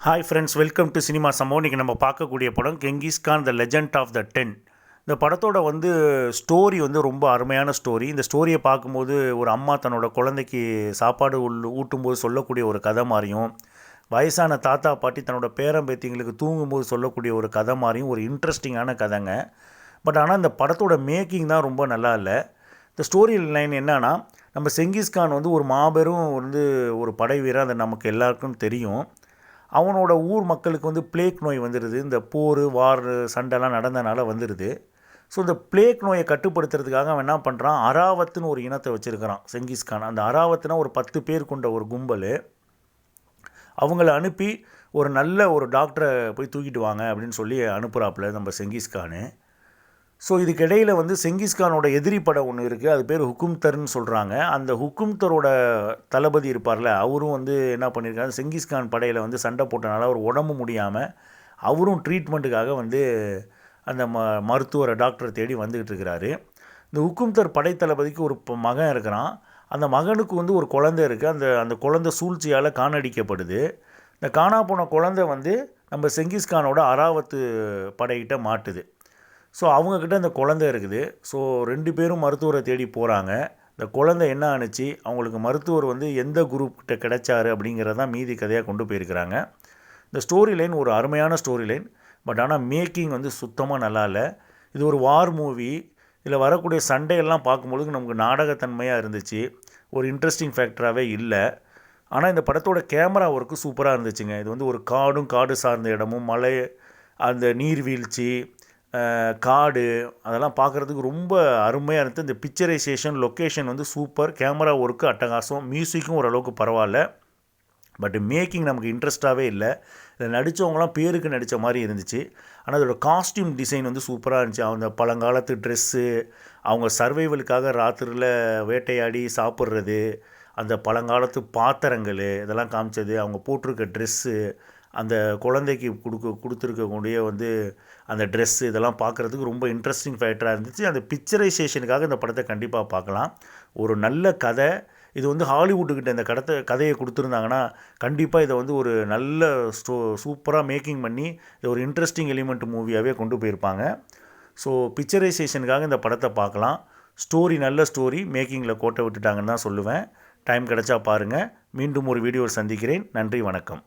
Hi friends, welcome to cinema சம்பவம். இன்றைக்கி நம்ம பார்க்கக்கூடிய படம் கெங்கிஸ்கான் த லெஜண்ட் ஆஃப் த 10. இந்த படத்தோட ஸ்டோரி ரொம்ப அருமையான ஸ்டோரி. இந்த ஸ்டோரியை பார்க்கும்போது ஒரு அம்மா தன்னோட குழந்தைக்கு சாப்பாடு ஊட்டும்போது சொல்லக்கூடிய ஒரு கதை மாதிரியும், வயசான தாத்தா பாட்டி தன்னோட பேரம்பேத்திங்களுக்கு தூங்கும்போது சொல்லக்கூடிய ஒரு கதை மாதிரியும் ஒரு இன்ட்ரெஸ்டிங்கான கதைங்க. ஆனால் இந்த படத்தோட மேக்கிங் தான் ரொம்ப நல்லா இல்லை. இந்த ஸ்டோரி லைன் என்னன்னா, நம்ம செங்கிஸ்கான் ஒரு மாபெரும் ஒரு படை வீரர், அது நமக்கு எல்லாருக்கும் தெரியும். அவனோட ஊர் மக்களுக்கு பிளேக் நோய் வந்துடுது. இந்த போர் சண்டைலாம் நடந்தனால வந்துடுது. ஸோ இந்த பிளேக் நோயை கட்டுப்படுத்துறதுக்காக அவன் என்ன பண்ணுறான், அராவத்துன்னு ஒரு இனத்தை வச்சுருக்கிறான் செங்கிஸ்கான். அந்த அராவத்துனா ஒரு 10 பேர் கொண்ட ஒரு கும்பல். அவங்கள அனுப்பி ஒரு நல்ல ஒரு டாக்டரை போய் தூக்கிட்டு வாங்க அப்படின்னு சொல்லி அனுப்புகிறாப்புல நம்ம செங்கிஸ்கானு. ஸோ இதுக்கிடையில் செங்கிஸ்கானோட எதிரி படம் ஒன்று இருக்குது, அது பேர் ஹுக்கும்தர்ன்னு சொல்கிறாங்க. அந்த ஹுக்கும்தரோட தளபதி இருப்பார்ல, அவரும் என்ன பண்ணியிருக்காரு, செங்கிஸ்கான் படையில் சண்டை போட்டனால அவர் உடம்பு முடியாமல் அவரும் ட்ரீட்மெண்ட்டுக்காக அந்த மருத்துவரை டாக்டரை தேடி வந்துக்கிட்டு இருக்கிறாரு. இந்த ஹுக்கும்தர் படை தளபதிக்கு ஒரு மகன் இருக்கிறான். அந்த மகனுக்கு ஒரு குழந்தை இருக்குது. அந்த குழந்தை சூழ்ச்சியால் காணடிக்கப்படுது. இந்த காணா போன குழந்தை நம்ம செங்கிஸ்கானோட அராவத்து படையிட்ட மாட்டுது. ஸோ அவங்கக்கிட்ட அந்த குழந்தை இருக்குது. ஸோ 2 பேரும் மருத்துவரை தேடி போகிறாங்க. இந்த குழந்தை என்ன ஆணுச்சு, அவங்களுக்கு மருத்துவர் எந்த குரூப்கிட்ட கிடைச்சாரு அப்படிங்கிறதான் மீதி கதையாக கொண்டு போயிருக்கிறாங்க. இந்த ஸ்டோரி லைன் ஒரு அருமையான ஸ்டோரி லைன். ஆனால் மேக்கிங் சுத்தமாக நல்லா இல்லை. இது ஒரு வார் மூவி. இதில் வரக்கூடிய சண்டையெல்லாம் பார்க்கும்பொழுது நமக்கு நாடகத்தன்மையாக இருந்துச்சு, ஒரு இன்ட்ரெஸ்டிங் ஃபேக்டராகவே இல்லை. ஆனால் இந்த படத்தோட கேமரா ஒர்க்கு சூப்பராக இருந்துச்சுங்க. இது ஒரு காடு சார்ந்த இடமும், மலை, அந்த நீர்வீழ்ச்சி, காடு, அதெல்லாம் பார்க்குறதுக்கு ரொம்ப அருமையாக இருந்துச்சு. இந்த picturisation, location super. Camera work அட்டகாசம். மியூசிக்கும் ஓரளவுக்கு பரவாயில்ல. மேக்கிங் நமக்கு இன்ட்ரெஸ்ட்டாகவே இல்லை. இதில் நடித்தவங்களாம் பேருக்கு நடித்த மாதிரி இருந்துச்சு. ஆனால் அதோட காஸ்டியூம் டிசைன் சூப்பராக இருந்துச்சு. அந்த பழங்காலத்து ட்ரெஸ்ஸு, அவங்க சர்வைவலுக்காக ராத்திரியில் வேட்டையாடி சாப்பிட்றது, அந்த பழங்காலத்து பாத்திரங்கள் இதெல்லாம் காமிச்சது, அவங்க போட்டிருக்க ட்ரெஸ்ஸு, அந்த குழந்தைக்கு கொடுத்துருக்கக்கூடிய அந்த ட்ரெஸ்ஸு, இதெல்லாம் பார்க்குறதுக்கு ரொம்ப இன்ட்ரெஸ்டிங் ஃபேக்டராக இருந்துச்சு. அந்த பிக்சரைசேஷனுக்காக இந்த படத்தை கண்டிப்பாக பார்க்கலாம். ஒரு நல்ல கதை. இது ஹாலிவுட்டுக்கிட்ட இந்த கதையை கொடுத்துருந்தாங்கன்னா கண்டிப்பாக இதை ஒரு நல்ல சூப்பராக மேக்கிங் பண்ணி இதை ஒரு இன்ட்ரெஸ்டிங் எலிமெண்ட் மூவியாகவே கொண்டு போயிருப்பாங்க. ஸோ பிக்சரைசேஷனுக்காக இந்த படத்தை பார்க்கலாம். ஸ்டோரி நல்ல ஸ்டோரி, மேக்கிங்கில் கோட்டை விட்டுட்டாங்கன்னு தான் சொல்லுவேன். டைம் கிடச்சா பாருங்கள். மீண்டும் ஒரு வீடியோவில் சந்திக்கிறேன். நன்றி, வணக்கம்.